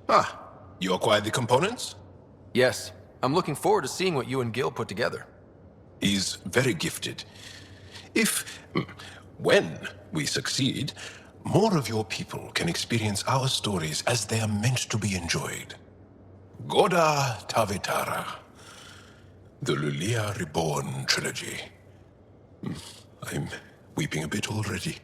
Ah, you acquired the components? Yes, I'm looking forward to seeing what you and Gil put together. He's very gifted. When we succeed, more of your people can experience our stories as they are meant to be enjoyed. Goda Tavetara, the Lulia Reborn trilogy. I'm weeping a bit already.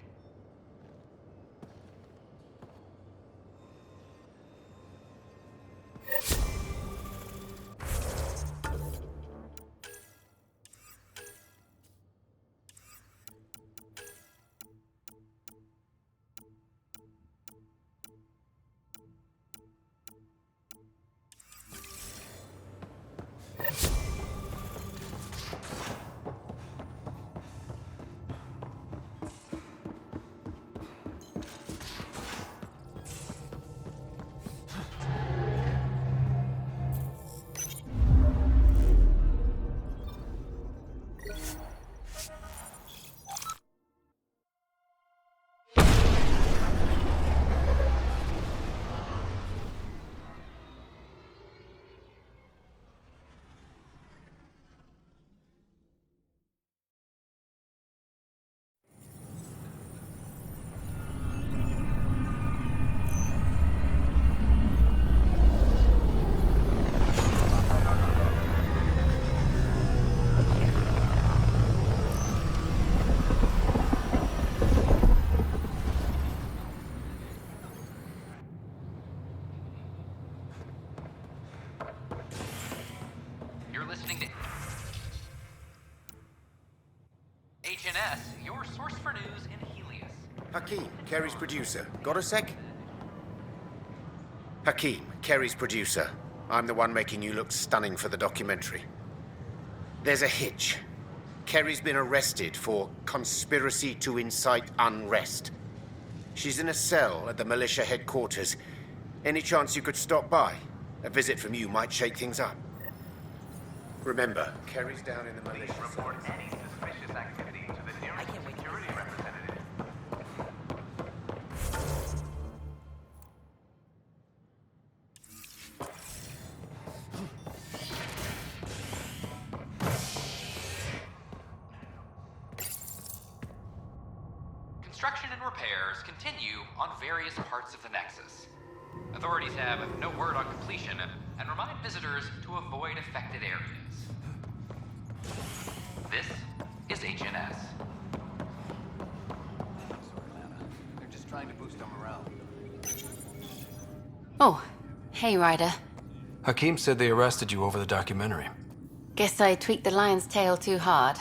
You're listening to HNS, your source for news in Helios. Hakeem, Kerry's producer. Got a sec? Hakeem, Kerry's producer. I'm the one making you look stunning for the documentary. There's a hitch. Kerry's been arrested for conspiracy to incite unrest. She's in a cell at the militia headquarters. Any chance you could stop by? A visit from you might shake things up. Remember, Kerry's down in the militia cell. Report any suspicious activity to the nearest security representative. Construction and repairs continue on various parts of the Nexus. Authorities have no word on completion and remind visitors to avoid affected areas. This is HNS. They're just trying to boost our morale. Oh, hey, Ryder. Hakeem said they arrested you over the documentary. Guess I tweaked the lion's tail too hard.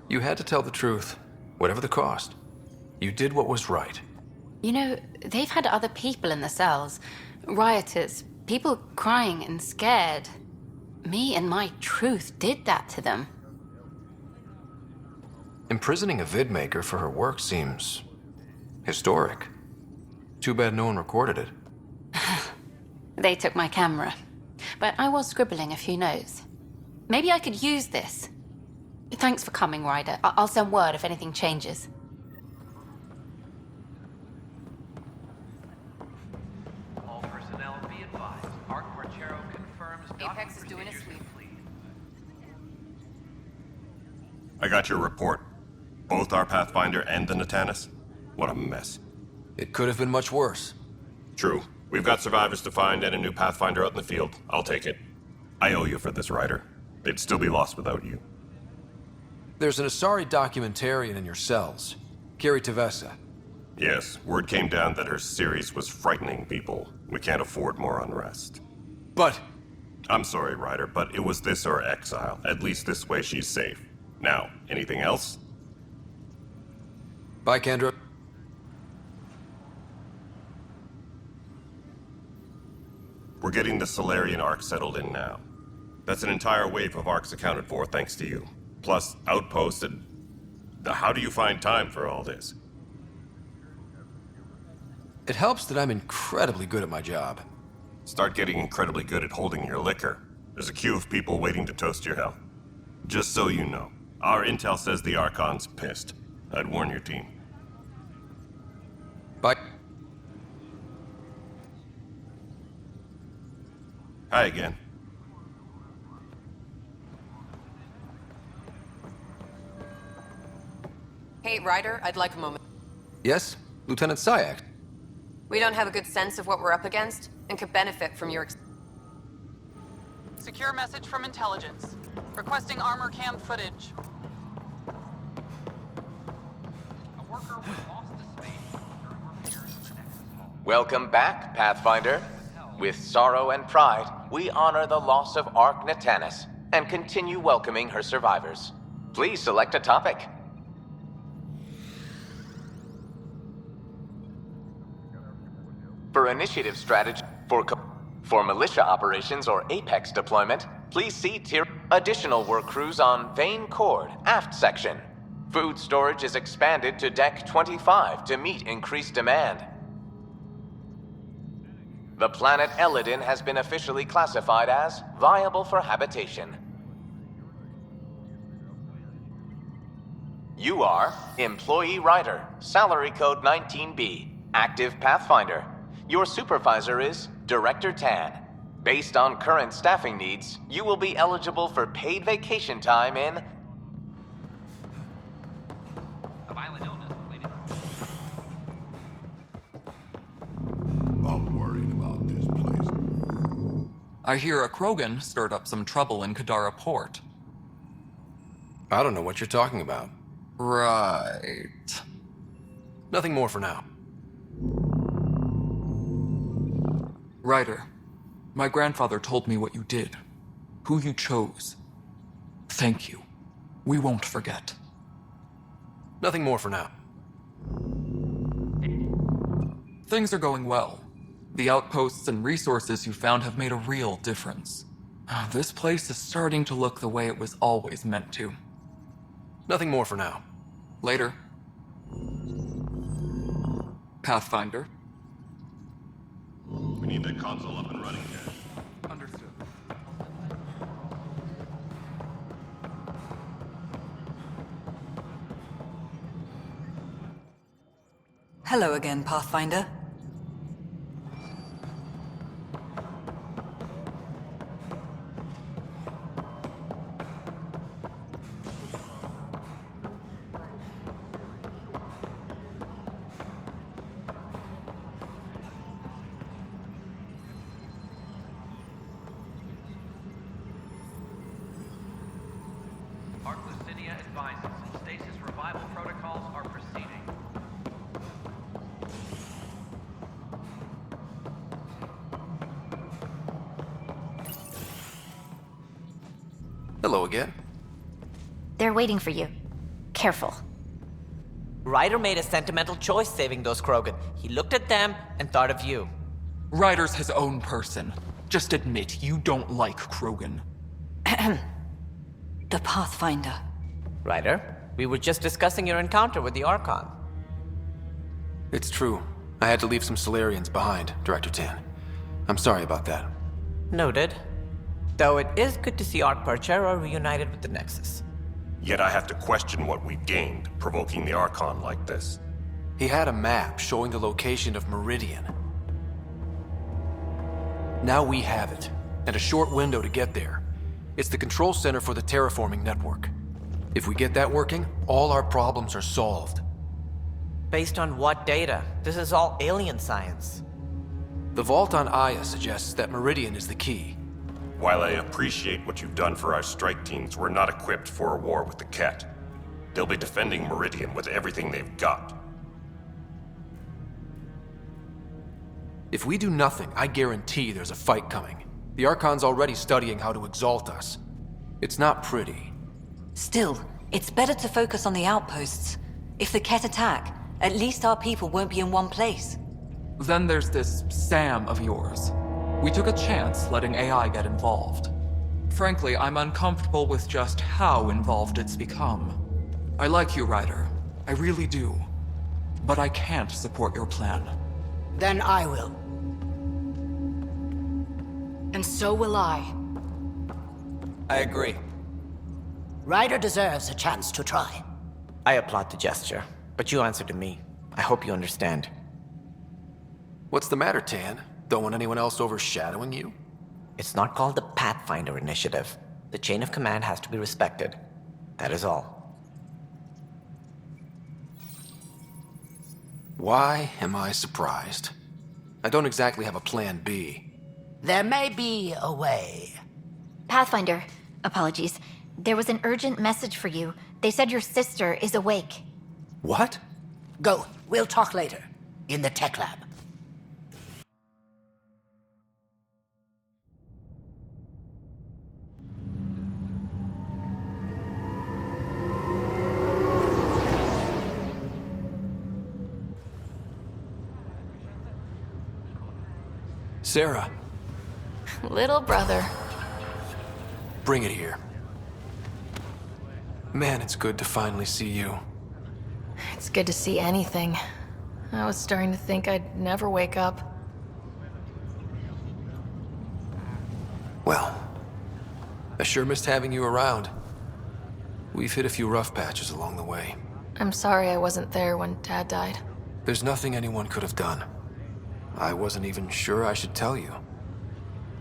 You had to tell the truth, whatever the cost. You did what was right. You know, they've had other people in the cells. Rioters, people crying and scared. Me and my truth did that to them. Imprisoning a vidmaker for her work seems historic. Too bad no one recorded it. They took my camera. But I was scribbling a few notes. Maybe I could use this. Thanks for coming, Ryder. I'll send word if anything changes. All personnel be advised. Art Marchero confirms Apex is doing a sweep. I got your report. Both our Pathfinder and the Natanis? What a mess. It could have been much worse. True. We've got survivors to find and a new Pathfinder out in the field. I'll take it. I owe you for this, Ryder. They'd still be lost without you. There's an Asari documentarian in your cells, Carrie Tavessa. Yes, word came down that her series was frightening people. We can't afford more unrest. But I'm sorry, Ryder, but it was this or exile. At least this way she's safe. Now, anything else? bye, Kendra. We're getting the Solarian Arc settled in now. That's an entire wave of arcs accounted for, thanks to you. Plus, outposts and... How do you find time for all this? It helps that I'm incredibly good at my job. Start getting incredibly good at holding your liquor. There's a queue of people waiting to toast your health. Just so you know, our intel says the Archon's pissed. I'd warn your team. Bye. Hi again. Hey, Ryder, I'd like a moment. Yes, Lieutenant Sayak. We don't have a good sense of what we're up against, and could benefit from your Secure message from intelligence. Requesting armor cam footage. A worker was lost to space during repairs of the Nexus hull. Welcome back, Pathfinder. With sorrow and pride, we honor the loss of Ark Natanis and continue welcoming her survivors. Please select a topic. For initiative strategy, for militia operations or Apex deployment, please see tier. Additional work crews on Vane Cord, aft section. Food storage is expanded to Deck 25 to meet increased demand. The planet Elodin has been officially classified as viable for habitation. You are Employee Rider, Salary Code 19B, Active Pathfinder. Your supervisor is Director Tan. Based on current staffing needs, you will be eligible for paid vacation time in... A violent illness related. I'm worried about this place. I hear a Krogan stirred up some trouble in Kadara Port. I don't know what you're talking about. Right. Nothing more for now. Ryder, my grandfather told me what you did, who you chose. Thank you. We won't forget. Nothing more for now. Things are going well. The outposts and resources you found have made a real difference. This place is starting to look the way it was always meant to. Nothing more for now. Later. Pathfinder. We need that console up and running here. Understood. Hello again, Pathfinder. Ark Lucinia advises stasis revival protocols are proceeding. Hello again. They're waiting for you. Careful. Ryder made a sentimental choice saving those Krogan. He looked at them and thought of you. Ryder's his own person. Just admit you don't like Krogan. The Pathfinder. Ryder, we were just discussing your encounter with the Archon. It's true. I had to leave some Solarians behind, Director Tan. I'm sorry about that. Noted. Though it is good to see Ark Parchero reunited with the Nexus. Yet I have to question what we've gained, provoking the Archon like this. He had a map showing the location of Meridian. Now we have it, and a short window to get there. It's the control center for the terraforming network. If we get that working, all our problems are solved. Based on what data? This is all alien science. The vault on Aya suggests that Meridian is the key. While I appreciate what you've done for our strike teams, we're not equipped for a war with the Ket. They'll be defending Meridian with everything they've got. If we do nothing, I guarantee there's a fight coming. The Archon's already studying how to exalt us. It's not pretty. Still, it's better to focus on the outposts. If the Ket attack, at least our people won't be in one place. Then there's this Sam of yours. We took a chance letting AI get involved. Frankly, I'm uncomfortable with just how involved it's become. I like you, Ryder. I really do. But I can't support your plan. Then I will. And so will I. I agree. Ryder deserves a chance to try. I applaud the gesture, but you answer to me. I hope you understand. What's the matter, Tan? Don't want anyone else overshadowing you? It's not called the Pathfinder Initiative. The chain of command has to be respected. That is all. Why am I surprised? I don't exactly have a plan B. There may be a way. Pathfinder, apologies. There was an urgent message for you. They said your sister is awake. What? Go. We'll talk later. In the tech lab. Sarah, Little brother. bring it here. Man, it's good to finally see you. It's good to see anything. I was starting to think I'd never wake up. Well, I sure missed having you around. We've hit a few rough patches along the way. I'm sorry I wasn't there when Dad died. There's nothing anyone could have done. I wasn't even sure I should tell you.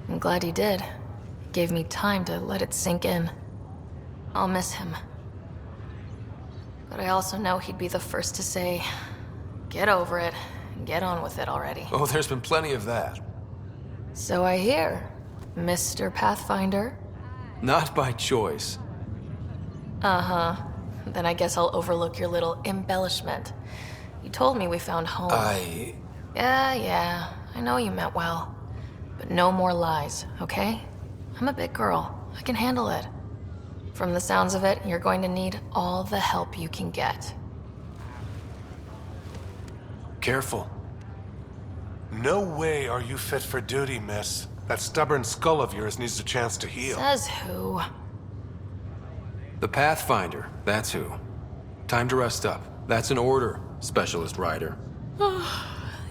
I'm glad you did. It gave me time to let it sink in. I'll miss him. But I also know he'd be the first to say, get over it, and get on with it already. Oh, there's been plenty of that. So I hear, Mr. Pathfinder. Not by choice. Uh-huh. Then I guess I'll overlook your little embellishment. You told me we found home. Yeah, I know you meant well. But no more lies, okay? I'm a big girl. I can handle it. From the sounds of it, you're going to need all the help you can get. Careful. No way are you fit for duty, miss. That stubborn skull of yours needs a chance to heal. Says who? The Pathfinder, that's who. Time to rest up. That's an order, Specialist Rider.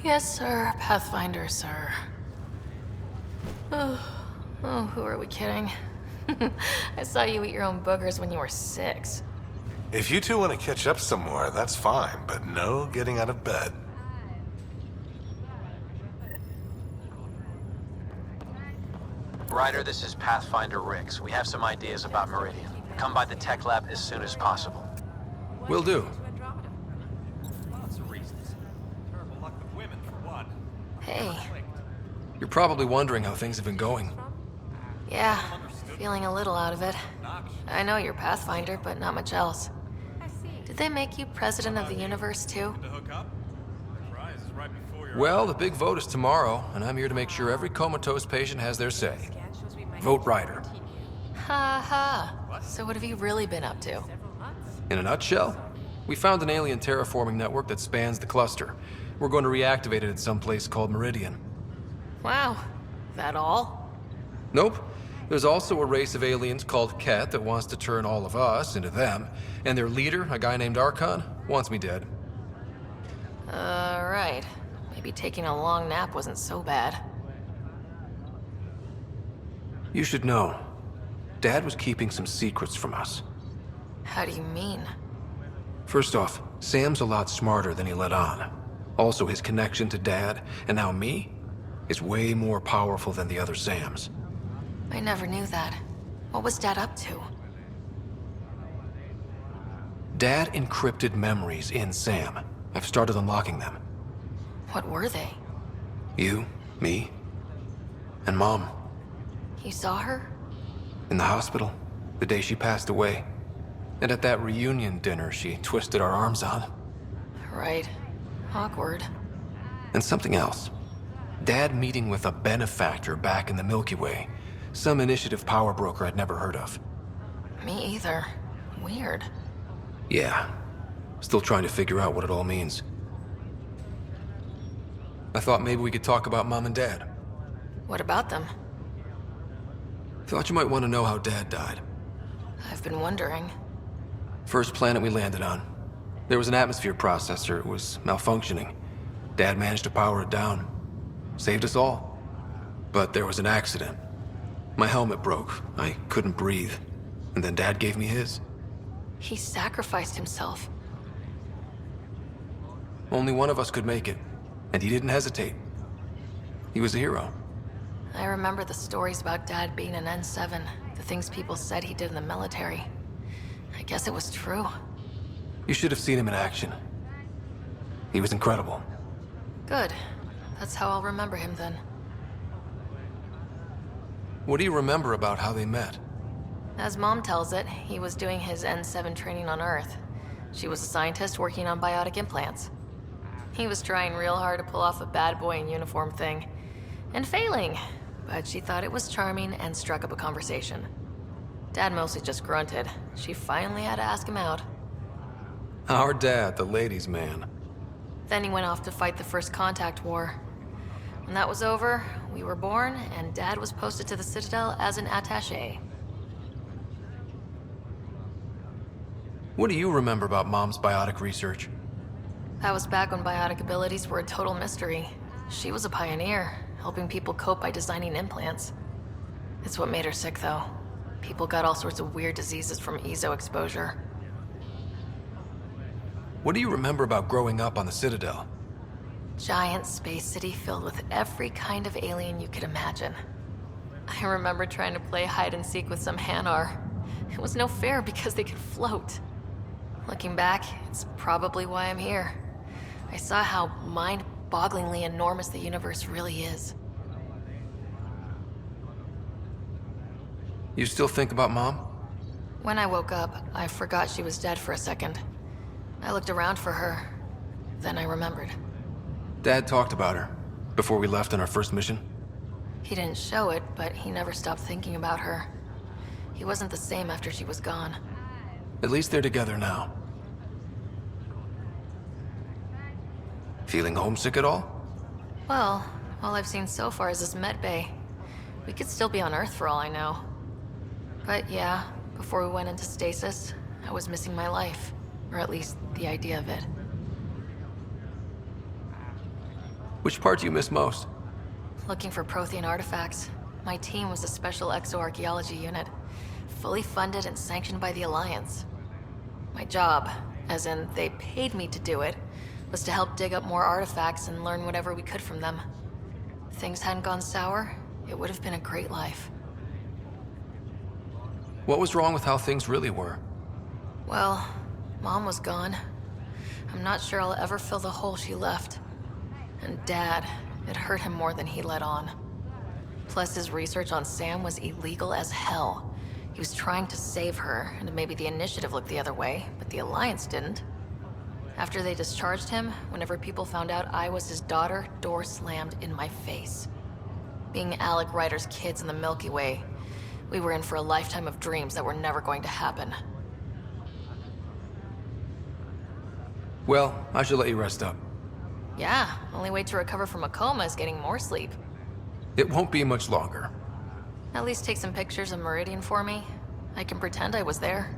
Yes, sir. Pathfinder, sir. Oh, who are we kidding? I saw you eat your own boogers when you were 6. If you two want to catch up some more, that's fine, but no getting out of bed. Ryder, this is Pathfinder Rix. We have some ideas about Meridian. Come by the tech lab as soon as possible. Will do. Hey. You're probably wondering how things have been going. Yeah, feeling a little out of it. I know you're Pathfinder, but not much else. Did they make you president of the universe, too? Well, the big vote is tomorrow, and I'm here to make sure every comatose patient has their say. Vote Rider. Ha ha. So what have you really been up to? In a nutshell, we found an alien terraforming network that spans the cluster. We're going to reactivate it at some place called Meridian. Wow. That all? Nope. There's also a race of aliens called Ket that wants to turn all of us into them, and their leader, a guy named Archon, wants me dead. Right. Maybe taking a long nap wasn't so bad. You should know, Dad was keeping some secrets from us. How do you mean? First off, Sam's a lot smarter than he let on. Also, his connection to Dad, and now me, is way more powerful than the other Sams. I never knew that. What was Dad up to? Dad encrypted memories in Sam. I've started unlocking them. What were they? You, me, and Mom. You saw her? In the hospital, the day she passed away. And at that reunion dinner she twisted our arms on. Right. Awkward. And something else. Dad meeting with a benefactor back in the Milky Way. Some initiative power broker I'd never heard of. Me either. Weird. Yeah. Still trying to figure out what it all means. I thought maybe we could talk about Mom and Dad. What about them? Thought you might want to know how Dad died. I've been wondering. First planet we landed on. There was an atmosphere processor. It was malfunctioning. Dad managed to power it down. Saved us all. But there was an accident. My helmet broke. I couldn't breathe. And then Dad gave me his. He sacrificed himself. Only one of us could make it. And he didn't hesitate. He was a hero. I remember the stories about Dad being an N7, the things people said he did in the military. I guess it was true. You should have seen him in action. He was incredible. Good. That's how I'll remember him then. What do you remember about how they met? As Mom tells it, he was doing his N7 training on Earth. She was a scientist working on biotic implants. He was trying real hard to pull off a bad boy in uniform thing, and failing, but she thought it was charming and struck up a conversation. Dad mostly just grunted. She finally had to ask him out. Our dad, the ladies' man. Then he went off to fight the First Contact War. When that was over, we were born, and Dad was posted to the Citadel as an attaché. What do you remember about Mom's biotic research? That was back when biotic abilities were a total mystery. She was a pioneer, helping people cope by designing implants. It's what made her sick, though. People got all sorts of weird diseases from ESO exposure. What do you remember about growing up on the Citadel? Giant space city filled with every kind of alien you could imagine. I remember trying to play hide and seek with some Hanar. It was no fair because they could float. Looking back, it's probably why I'm here. I saw how mind-bogglingly enormous the universe really is. You still think about Mom? When I woke up, I forgot she was dead for a second. I looked around for her. Then I remembered. Dad talked about her before we left on our first mission. He didn't show it, but he never stopped thinking about her. He wasn't the same after she was gone. At least they're together now. Feeling homesick at all? Well, all I've seen so far is this med bay. We could still be on Earth for all I know. But yeah, before we went into stasis, I was missing my life. Or at least the idea of it. Which part do you miss most? Looking for Prothean artifacts. My team was a special exoarchaeology unit, fully funded and sanctioned by the Alliance. My job, as in they paid me to do it, was to help dig up more artifacts and learn whatever we could from them. If things hadn't gone sour, it would have been a great life. What was wrong with how things really were? Well, Mom was gone. I'm not sure I'll ever fill the hole she left. And Dad, it hurt him more than he let on. Plus, his research on Sam was illegal as hell. He was trying to save her, and maybe the Initiative looked the other way, but the Alliance didn't. After they discharged him, whenever people found out I was his daughter, door slammed in my face. Being Alec Ryder's kids in the Milky Way, we were in for a lifetime of dreams that were never going to happen. Well, I should let you rest up. Yeah, only way to recover from a coma is getting more sleep. It won't be much longer. At least take some pictures of Meridian for me. I can pretend I was there.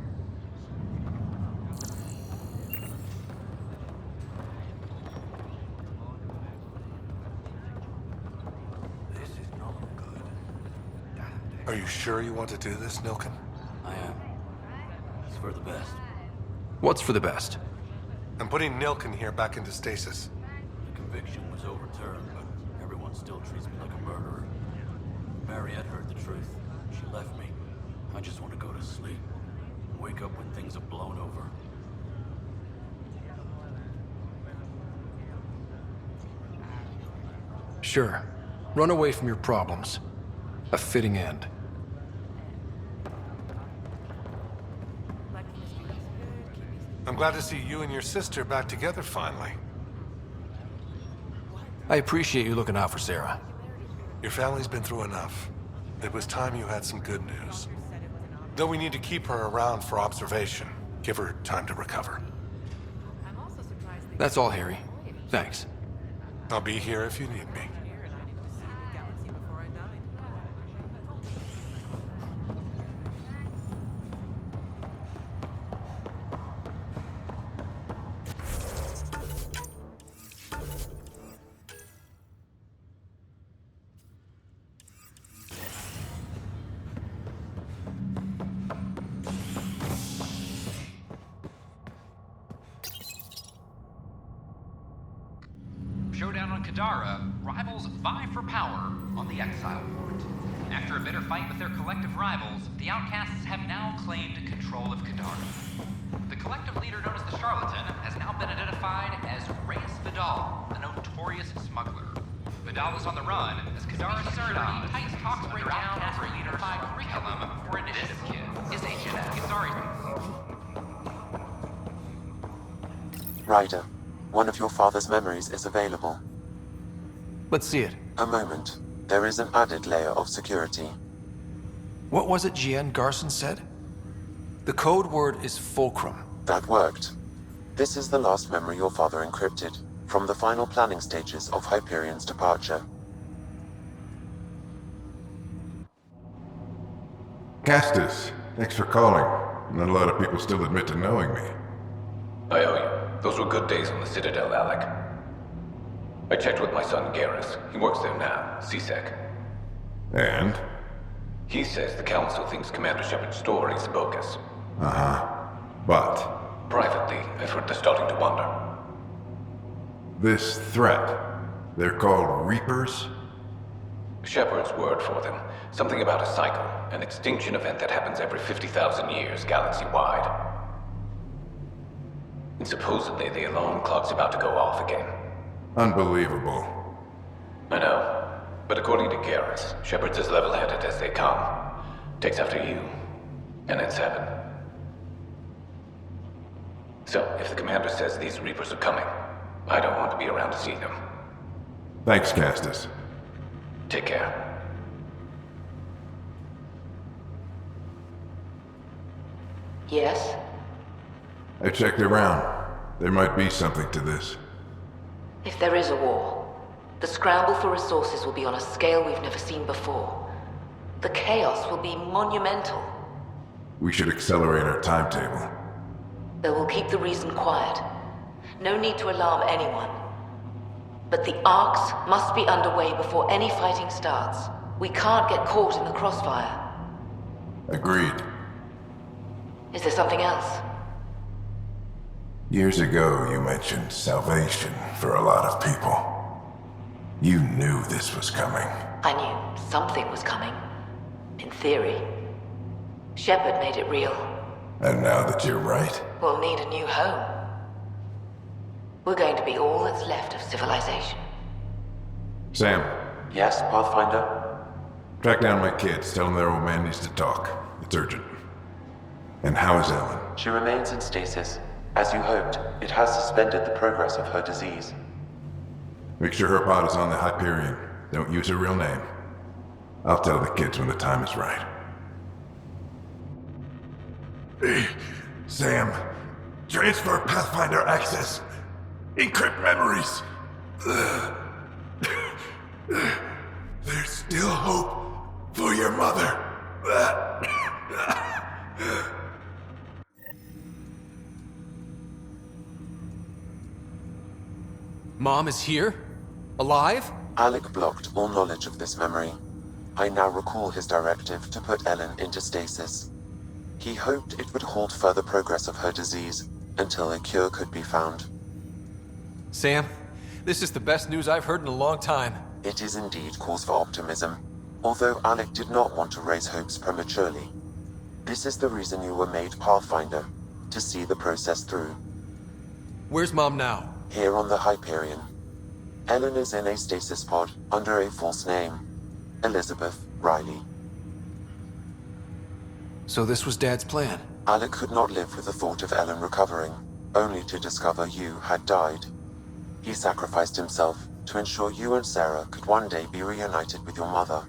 Are you sure you want to do this, Nilken? I am. It's for the best. What's for the best? I'm putting Nilken here back into stasis. The conviction was overturned, but everyone still treats me like a murderer. Mariette heard the truth. She left me. I just want to go to sleep. Wake up when things have blown over. Sure. Run away from your problems. A fitting end. I'm glad to see you and your sister back together finally. I appreciate you looking out for Sarah. Your family's been through enough. It was time you had some good news. Though we need to keep her around for observation. Give her time to recover. That's all, Harry. Thanks. I'll be here if you need me. Showdown on and Kadara, rivals vie for power on the Exile Port. After a bitter fight with their collective rivals, the Outcasts have now claimed control of Kadara. The collective leader known as the Charlatan has now been identified as Reyes Vidal, a notorious smuggler. Vidal is on the run as Kadara security tight talks break down over a unified curriculum for initiative kids. Is a Gazari. Ryder, one of your father's memories is available. Let's see it. A moment. There is an added layer of security. What was it Gian Garson said? The code word is Fulcrum. That worked. This is the last memory your father encrypted, from the final planning stages of Hyperion's departure. Castus, thanks for calling. Not a lot of people still admit to knowing me. I owe you. Those were good days on the Citadel, Alec. I checked with my son Garrus. He works there now, CSEC. And? He says the Council thinks Commander Shepard's story is bogus. Uh-huh. But? Privately, I've heard they're starting to wonder. This threat, they're called Reapers? Shepard's word for them. Something about a cycle, an extinction event that happens every 50,000 years, galaxy-wide. And supposedly the alarm clock's about to go off again. Unbelievable. I know. But according to Garrus, Shepard's as level-headed as they come. Takes after you. And it's heaven. So, if the commander says these Reapers are coming, I don't want to be around to see them. Thanks, Castus. Take care. Yes? I checked around. There might be something to this. If there is a war, the scramble for resources will be on a scale we've never seen before. The chaos will be monumental. We should accelerate our timetable. They will keep the reason quiet. No need to alarm anyone. But the arcs must be underway before any fighting starts. We can't get caught in the crossfire. Agreed. Is there something else? Years ago, you mentioned salvation for a lot of people. You knew this was coming. I knew something was coming. In theory. Shepard made it real. And now that you're right, We'll need a new home. We're going to be all that's left of civilization. Sam. Yes, Pathfinder? Track down my kids. Tell them their old man needs to talk. It's urgent. And how is Ellen? She remains in stasis. As you hoped, it has suspended the progress of her disease. Make sure her pod is on the Hyperion. Don't use her real name. I'll tell the kids when the time is right. Hey, Sam. Transfer Pathfinder access. Encrypt memories. There's still hope for your mother. Mom is here? Alive? Alec blocked all knowledge of this memory. I now recall his directive to put Ellen into stasis. He hoped it would halt further progress of her disease until a cure could be found. Sam, this is the best news I've heard in a long time. It is indeed cause for optimism, although Alec did not want to raise hopes prematurely. This is the reason you were made Pathfinder, to see the process through. Where's Mom now? Here on the Hyperion. Ellen is in a stasis pod under a false name. Elizabeth Riley. So this was Dad's plan? Alec could not live with the thought of Ellen recovering, only to discover you had died. He sacrificed himself to ensure you and Sarah could one day be reunited with your mother.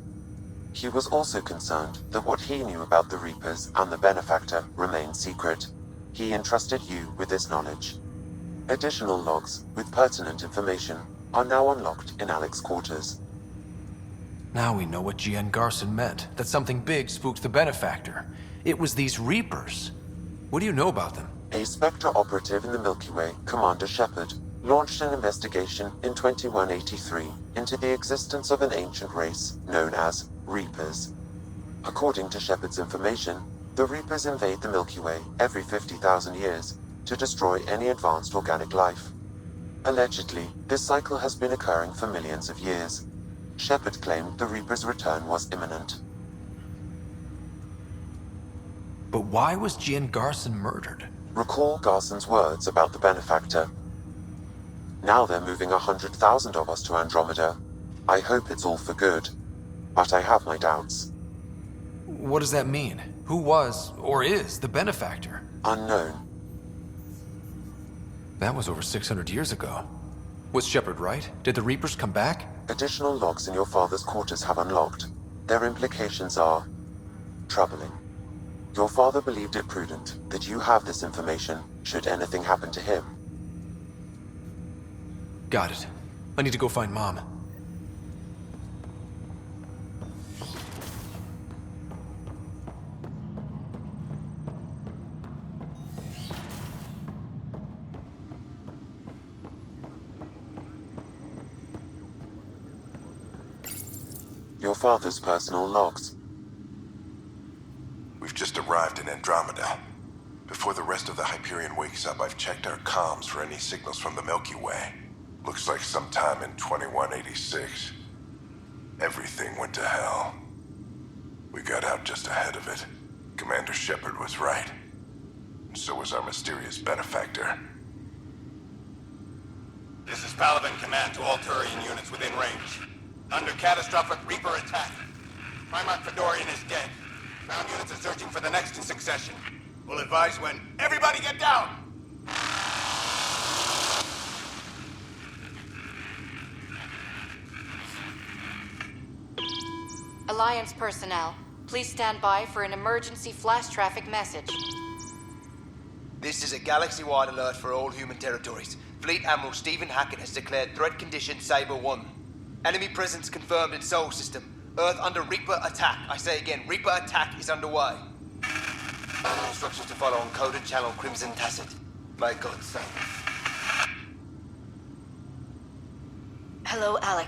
He was also concerned that what he knew about the Reapers and the Benefactor remained secret. He entrusted you with this knowledge. Additional logs with pertinent information are now unlocked in Alec's quarters. Now we know what Gian Garson meant, that something big spooked the Benefactor. It was these Reapers. What do you know about them? A Spectre operative in the Milky Way, Commander Shepard, launched an investigation in 2183 into the existence of an ancient race known as Reapers. According to Shepard's information, the Reapers invade the Milky Way every 50,000 years to destroy any advanced organic life. Allegedly, this cycle has been occurring for millions of years. Shepard claimed the Reaper's return was imminent. But why was Gian Garson murdered? Recall Garson's words about the Benefactor. Now they're moving 100,000 of us to Andromeda. I hope it's all for good, but I have my doubts. What does that mean? Who was, or is, the Benefactor? Unknown. That was over 600 years ago. Was Shepard right? Did the Reapers come back? Additional logs in your father's quarters have unlocked. Their implications are troubling. Your father believed it prudent that you have this information should anything happen to him. Got it. I need to go find Mom. Your father's personal logs. We've just arrived in Andromeda. Before the rest of the Hyperion wakes up, I've checked our comms for any signals from the Milky Way. Looks like sometime in 2186. Everything went to hell. We got out just ahead of it. Commander Shepard was right. And so was our mysterious benefactor. This is Paladin Command to all Turian units within range. Under catastrophic Reaper attack. Primarch Fedorian is dead. Ground units are searching for the next in succession. We'll advise when. Everybody get down! Alliance personnel, please stand by for an emergency flash traffic message. This is a galaxy-wide alert for all human territories. Fleet Admiral Stephen Hackett has declared threat condition Saber 1. Enemy presence confirmed in Sol System. Earth under Reaper attack. I say again, Reaper attack is underway. Instructions to follow on coded channel Crimson Tacit. May God save. Hello, Alec.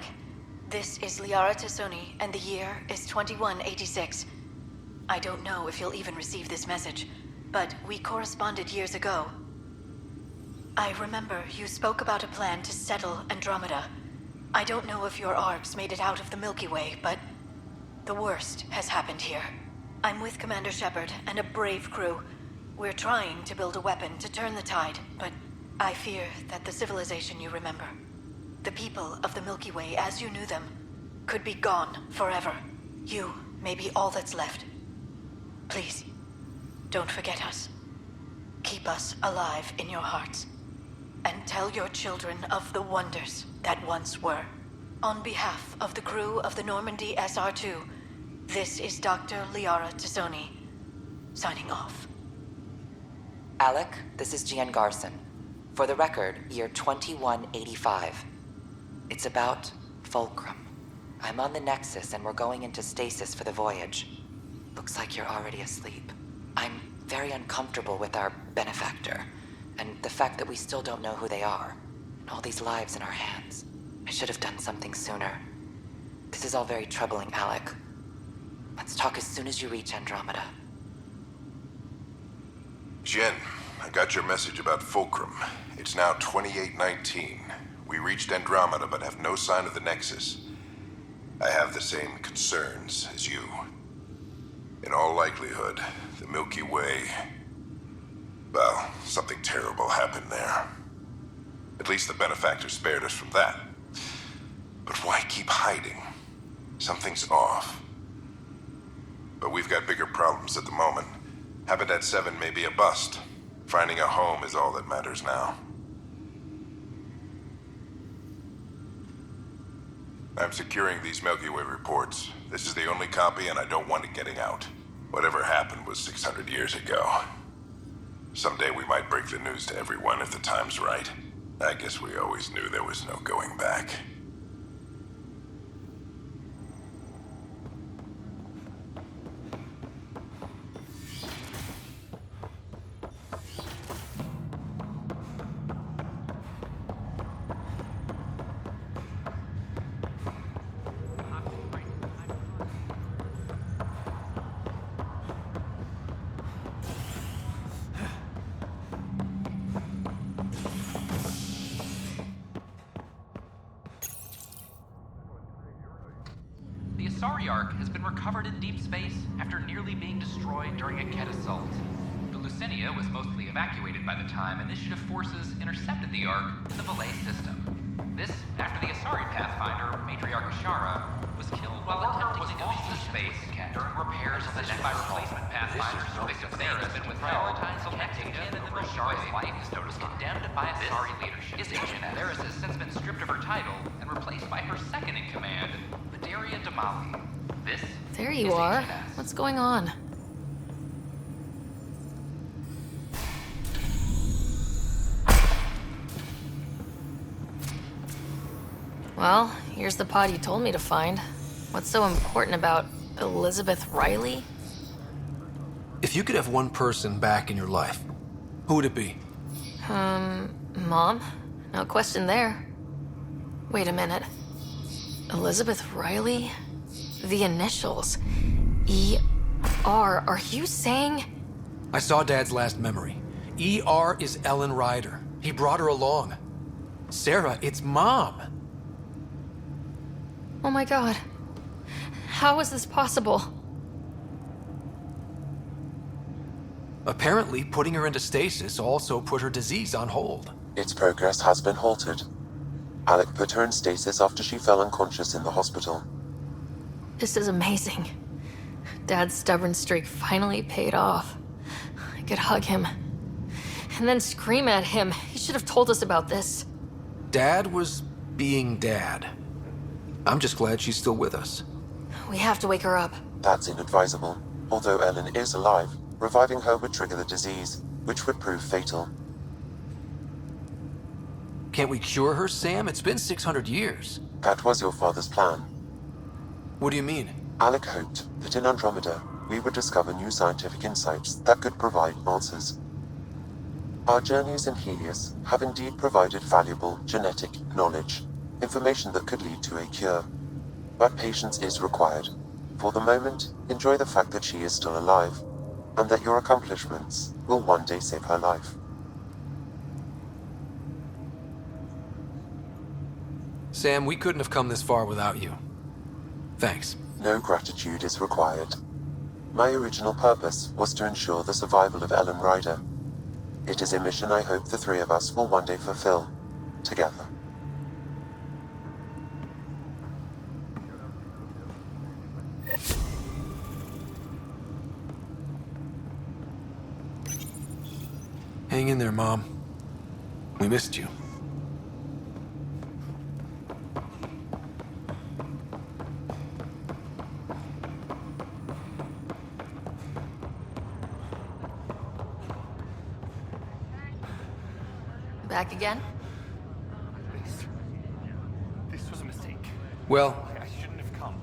This is Liara Tassoni, and the year is 2186. I don't know if you'll even receive this message, but we corresponded years ago. I remember you spoke about a plan to settle Andromeda. I don't know if your arcs made it out of the Milky Way, but the worst has happened here. I'm with Commander Shepard and a brave crew. We're trying to build a weapon to turn the tide, but I fear that the civilization you remember, the people of the Milky Way as you knew them, could be gone forever. You may be all that's left. Please, don't forget us. Keep us alive in your hearts. And tell your children of the wonders that once were. On behalf of the crew of the Normandy SR-2, this is Dr. Liara Tassoni, signing off. Alec, this is Gian Garson. For the record, year 2185. It's about Fulcrum. I'm on the Nexus and we're going into stasis for the voyage. Looks like you're already asleep. I'm very uncomfortable with our benefactor, and the fact that we still don't know who they are, and all these lives in our hands. I should have done something sooner. This is all very troubling, Alec. Let's talk as soon as you reach Andromeda. Jen, I got your message about Fulcrum. It's now 2819. We reached Andromeda but have no sign of the Nexus. I have the same concerns as you. In all likelihood, the Milky Way... well, something terrible happened there. At least the benefactor spared us from that. But why keep hiding? Something's off. But we've got bigger problems at the moment. Habitat 7 may be a bust. Finding a home is all that matters now. I'm securing these Milky Way reports. This is the only copy and I don't want it getting out. Whatever happened was 600 years ago. Someday we might break the news to everyone if the time's right. I guess we always knew there was no going back. Ark has been recovered in deep space after nearly being destroyed during a Ket assault. The Lucinia was mostly evacuated by the time Initiative forces intercepted the Ark in the Valet system. This after the Asari Pathfinder, Matriarch Ashara, was killed while attempting to space during repairs sent by replacement Pathfinders. Sarah has been withheld until next again, and the Ashara's life is noticed condemned by Asari leadership. Sarah has since been stripped of her title and replaced by her second in command, Bedaria Damali. This There you are. What's going on? Well, here's the pod you told me to find. What's so important about Elizabeth Riley? If you could have one person back in your life, who would it be? Mom? No question there. Wait a minute. Elizabeth Riley? The initials. E.R. Are you saying? I saw Dad's last memory. E.R. is Ellen Ryder. He brought her along. Sarah, it's Mom. Oh my god. How is this possible? Apparently, putting her into stasis also put her disease on hold. Its progress has been halted. Alec put her in stasis after she fell unconscious in the hospital. This is amazing. Dad's stubborn streak finally paid off. I could hug him. And then scream at him. He should have told us about this. Dad was being Dad. I'm just glad she's still with us. We have to wake her up. That's inadvisable. Although Ellen is alive, reviving her would trigger the disease, which would prove fatal. Can't we cure her, Sam? It's been 600 years. That was your father's plan. What do you mean? Alec hoped that in Andromeda, we would discover new scientific insights that could provide answers. Our journeys in Helios have indeed provided valuable genetic knowledge, information that could lead to a cure. But patience is required. For the moment, enjoy the fact that she is still alive, and that your accomplishments will one day save her life. Sam, we couldn't have come this far without you. Thanks. No gratitude is required. My original purpose was to ensure the survival of Ellen Ryder. It is a mission I hope the three of us will one day fulfill, together. Hang in there, Mom. We missed you. Back again? This was a mistake. Well, I shouldn't have come.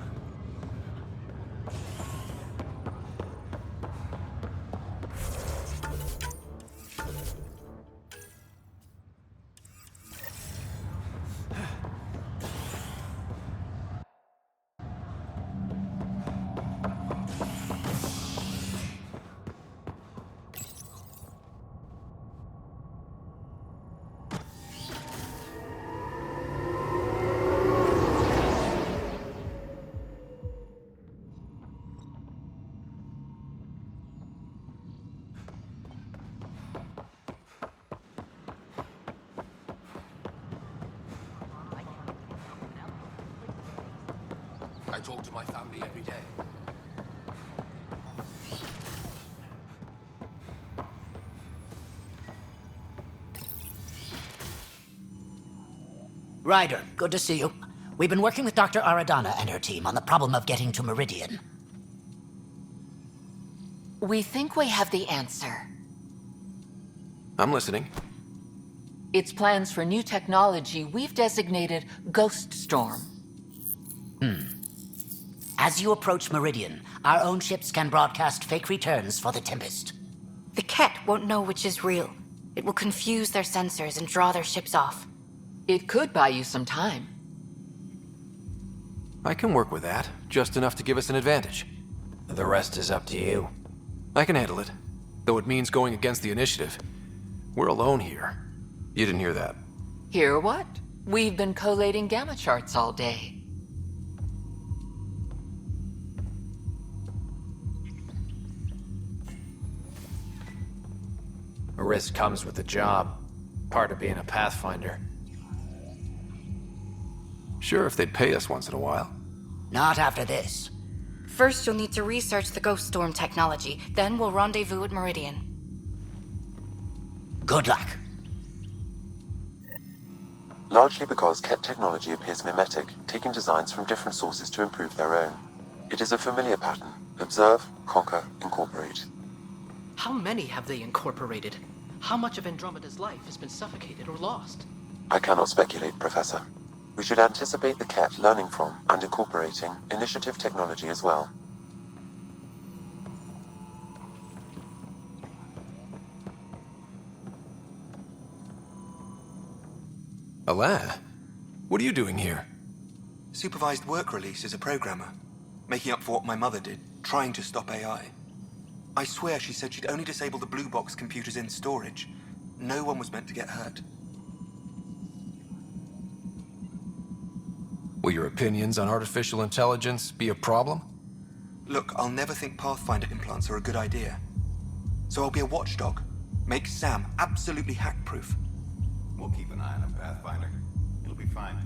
I talk to my family every day. Ryder, good to see you. We've been working with Dr. Aradana and her team on the problem of getting to Meridian. We think we have the answer. I'm listening. It's plans for new technology we've designated Ghost Storm. As you approach Meridian, our own ships can broadcast fake returns for the Tempest. The Ket won't know which is real. It will confuse their sensors and draw their ships off. It could buy you some time. I can work with that, just enough to give us an advantage. The rest is up to you. I can handle it, though it means going against the initiative. We're alone here. You didn't hear that. Hear what? We've been collating gamma charts all day. risk comes with the job. Part of being a Pathfinder. Sure, if they'd pay us once in a while. Not after this. First, you'll need to research the Ghost Storm technology. Then we'll rendezvous at Meridian. Good luck. Largely because Ket technology appears mimetic, taking designs from different sources to improve their own. It is a familiar pattern. Observe, conquer, incorporate. How many have they incorporated? How much of Andromeda's life has been suffocated or lost? I cannot speculate, Professor. We should anticipate the Ket learning from and incorporating initiative technology as well. Alain, what are you doing here? Supervised work release as a programmer. Making up for what my mother did, trying to stop AI. I swear she said she'd only disable the blue box computers in storage. No one was meant to get hurt. Will your opinions on artificial intelligence be a problem? Look, I'll never think Pathfinder implants are a good idea. So I'll be a watchdog. Make Sam absolutely hack-proof. We'll keep an eye on him, Pathfinder. It'll be fine.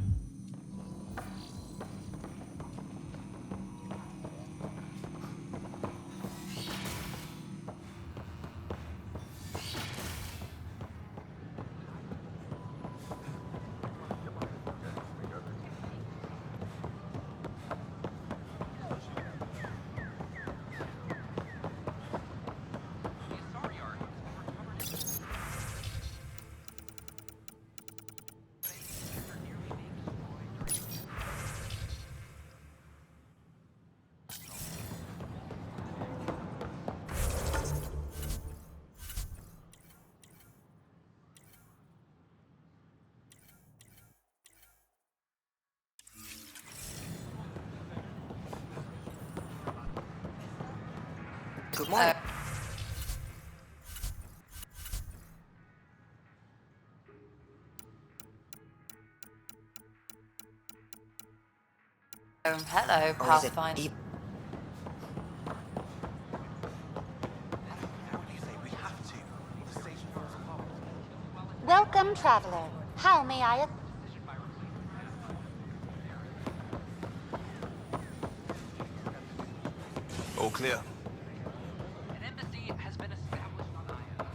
Good morning. Hello, Pathfinder. Welcome, traveler. How may I... All clear. An embassy has been established on Aya.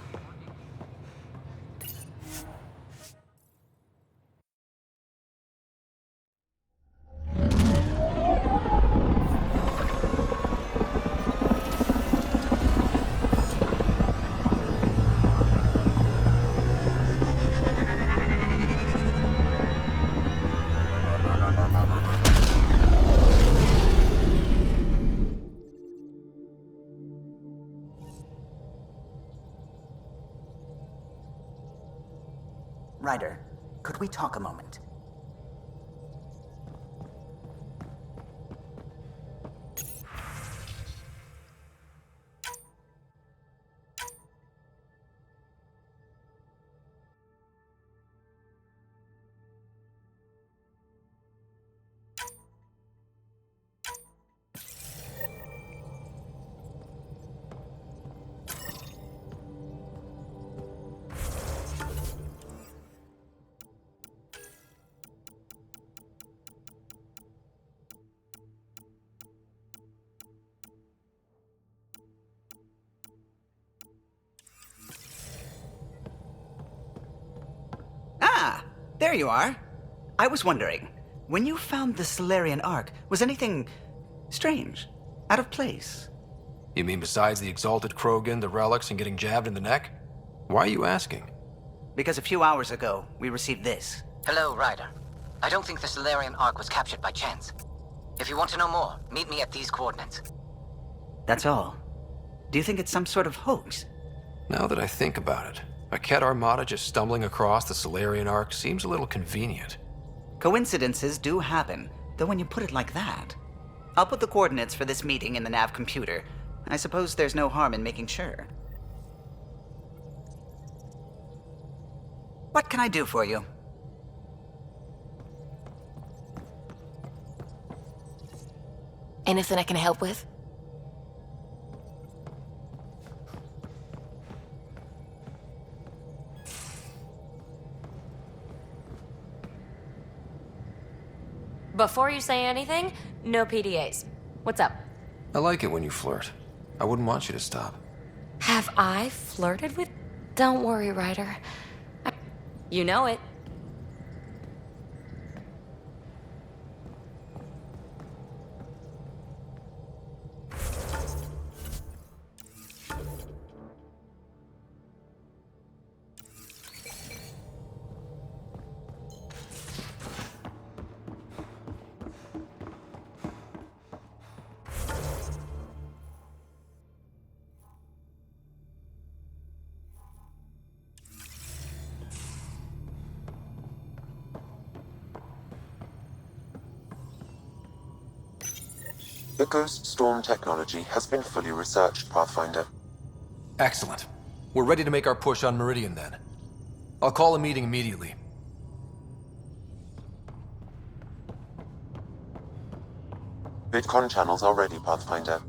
Ryder, could we talk a moment? There you are. I was wondering, when you found the Solarian Ark, was anything strange? Out of place? You mean besides the exalted Krogan, the relics, and getting jabbed in the neck? Why are you asking? Because a few hours ago, we received this. Hello, Ryder. I don't think the Solarian Ark was captured by chance. If you want to know more, meet me at these coordinates. That's all. Do you think it's some sort of hoax? Now that I think about it, a Ket armada just stumbling across the Solarian Ark seems a little convenient. Coincidences do happen, though when you put it like that. I'll put the coordinates for this meeting in the nav computer. I suppose there's no harm in making sure. What can I do for you? Anything I can help with? before you say anything, no PDAs. What's up? I like it when you flirt. I wouldn't want you to stop. Have I flirted with... Don't worry, Ryder. You know it. The Ghost Storm technology has been fully researched, Pathfinder. Excellent. We're ready to make our push on Meridian then. I'll call a meeting immediately. VidCon channels are ready, Pathfinder.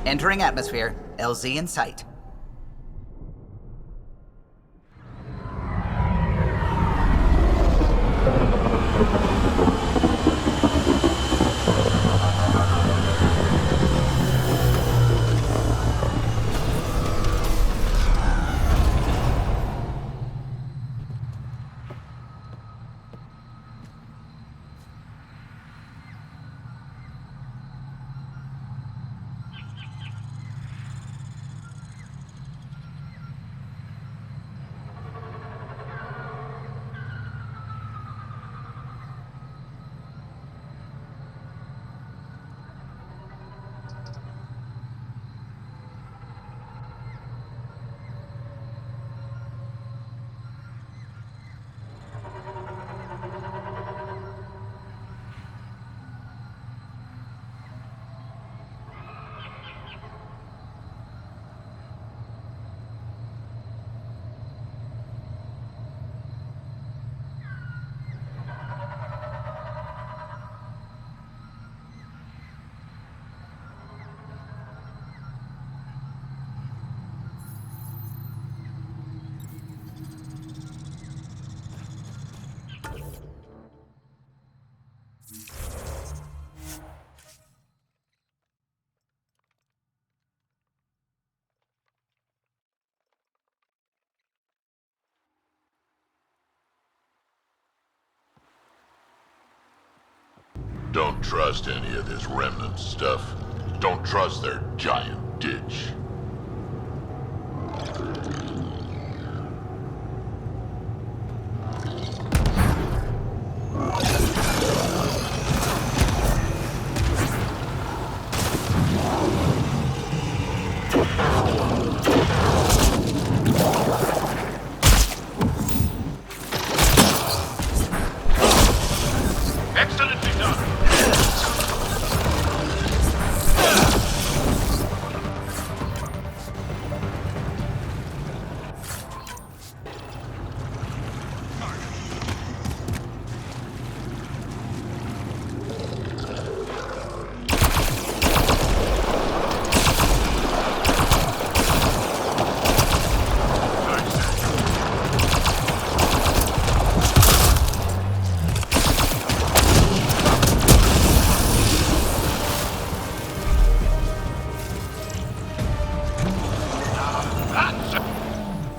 Entering atmosphere. LZ in sight. Don't trust any of this remnant stuff. Don't trust their giant ditch. Excellently done.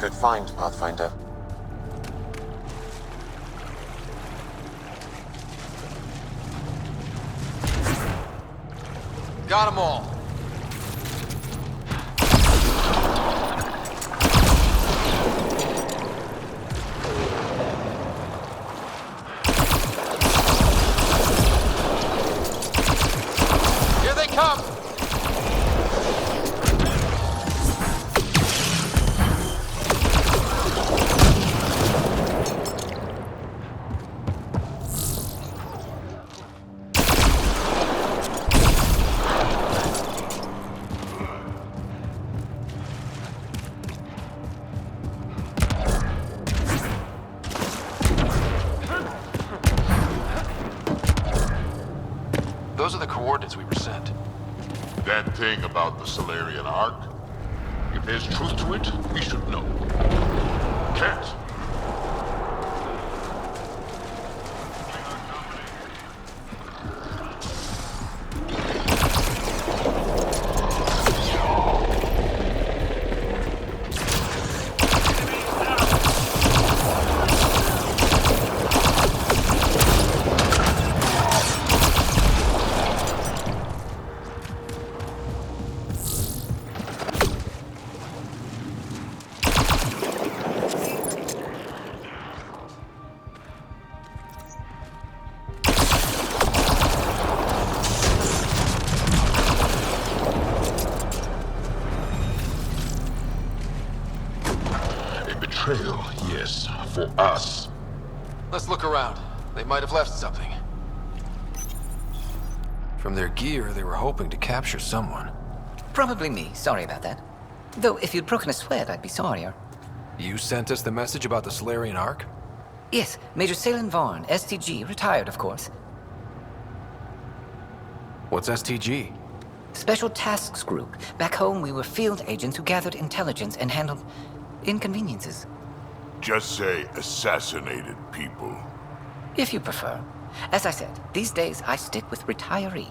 Good find, Pathfinder. Got them all. Here they come! Those are the coordinates we were sent. That thing about the Solarian Ark? If there's truth to it, we should know. Cat! Betrayal, yes, for us. Let's look around. They might have left something. From their gear, they were hoping to capture someone. Probably me. Sorry about that. Though, if you'd broken a sweat, I'd be sorrier. You sent us the message about the Solarian Ark? Yes, Major Salin Vaughn, STG, retired, of course. What's STG? Special Tasks Group. Back home, we were field agents who gathered intelligence and handled inconveniences. Just say assassinated people. If you prefer. As I said, these days I stick with retiree.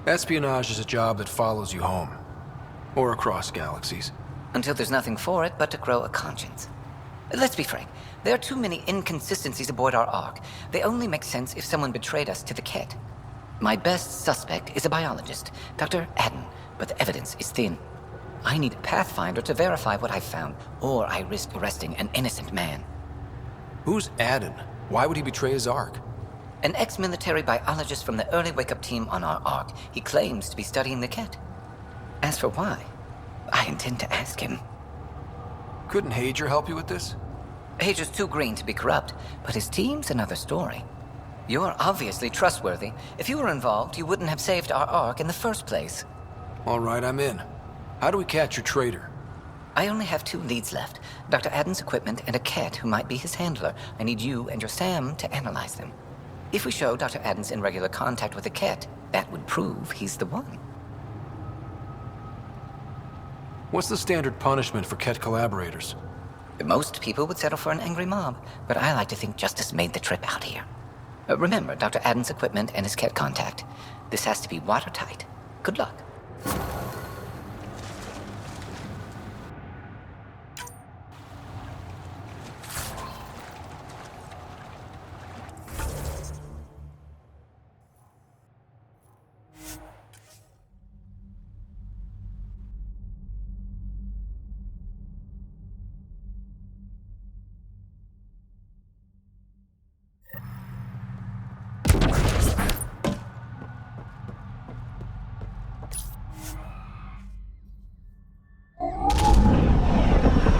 Espionage is a job that follows you home. Or across galaxies. Until there's nothing for it but to grow a conscience. Let's be frank, there are too many inconsistencies aboard our Ark. They only make sense if someone betrayed us to the Ket. My best suspect is a biologist, Dr. Adden, but the evidence is thin. I need a Pathfinder to verify what I've found, or I risk arresting an innocent man. Who's Adden? Why would he betray his Ark? An ex-military biologist from the early wake-up team on our Ark. He claims to be studying the Ket. As for why, I intend to ask him. Couldn't Hager help you with this? Hager's too green to be corrupt, but his team's another story. You're obviously trustworthy. If you were involved, you wouldn't have saved our Ark in the first place. All right, I'm in. How do we catch your traitor? I only have 2 leads left. Dr. Adden's equipment and a Ket who might be his handler. I need you and your Sam to analyze them. If we show Dr. Adden's in regular contact with the Ket, that would prove he's the one. What's the standard punishment for Ket collaborators? Most people would settle for an angry mob, but I like to think justice made the trip out here. Remember Dr. Adden's equipment and his Ket contact. This has to be watertight. Good luck.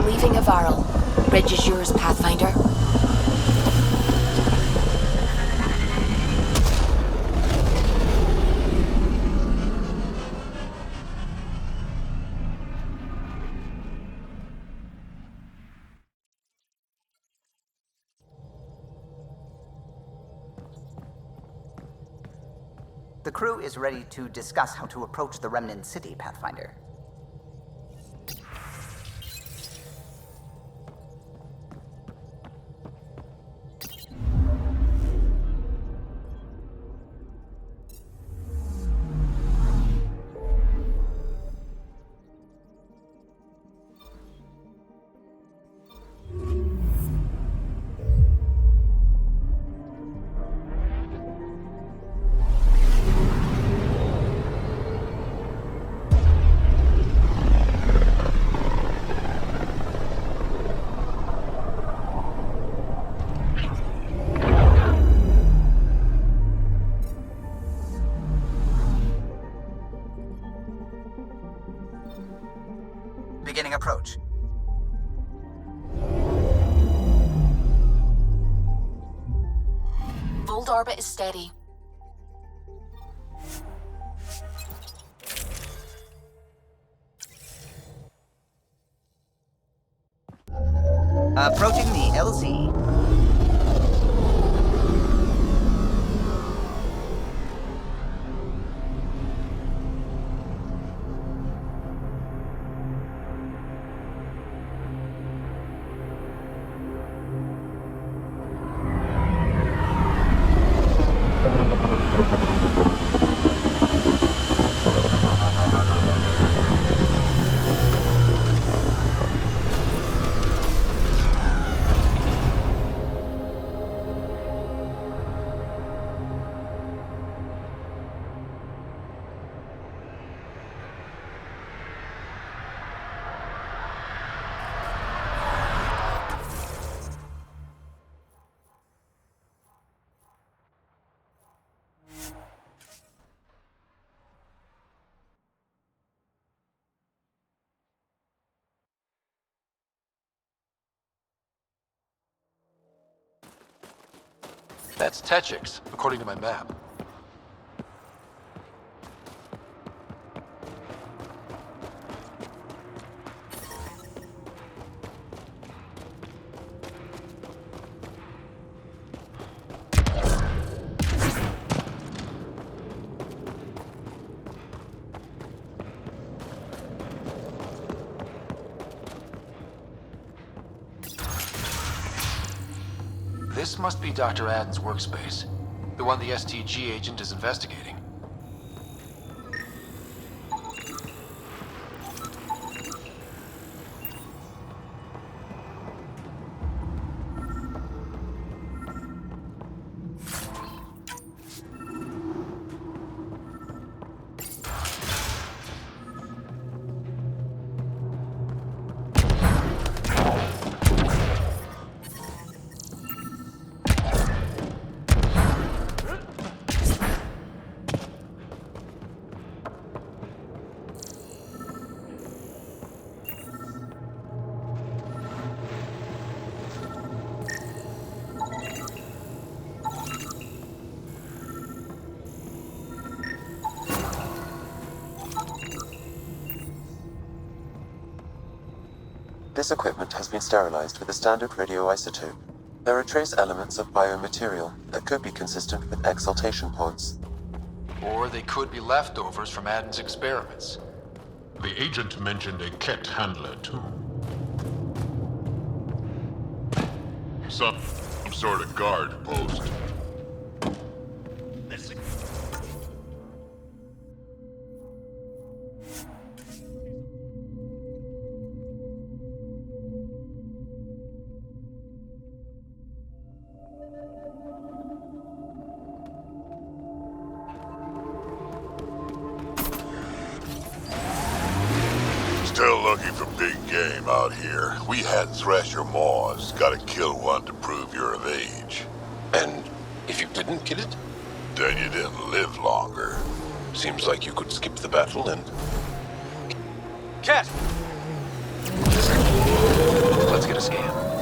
Leaving Avarl. Bridge is yours, Pathfinder. The crew is ready to discuss how to approach the Remnant City, Pathfinder. Beginning approach. Volt orbit is steady. Approaching the LZ. That's Techix, according to my map. This must be Dr. Aden's workspace, the one the STG agent is investigating. This equipment has been sterilized with a standard radioisotope. There are trace elements of biomaterial that could be consistent with exaltation pods. Or they could be leftovers from Aden's experiments. The agent mentioned a Ket handler, too. Some sort of guard post. Still looking for big game out here. We had Thresher Maws. Gotta kill one to prove you're of age. And if you didn't kill it? Then you didn't live longer. Seems like you could skip the battle and... Cat! Let's get a scan.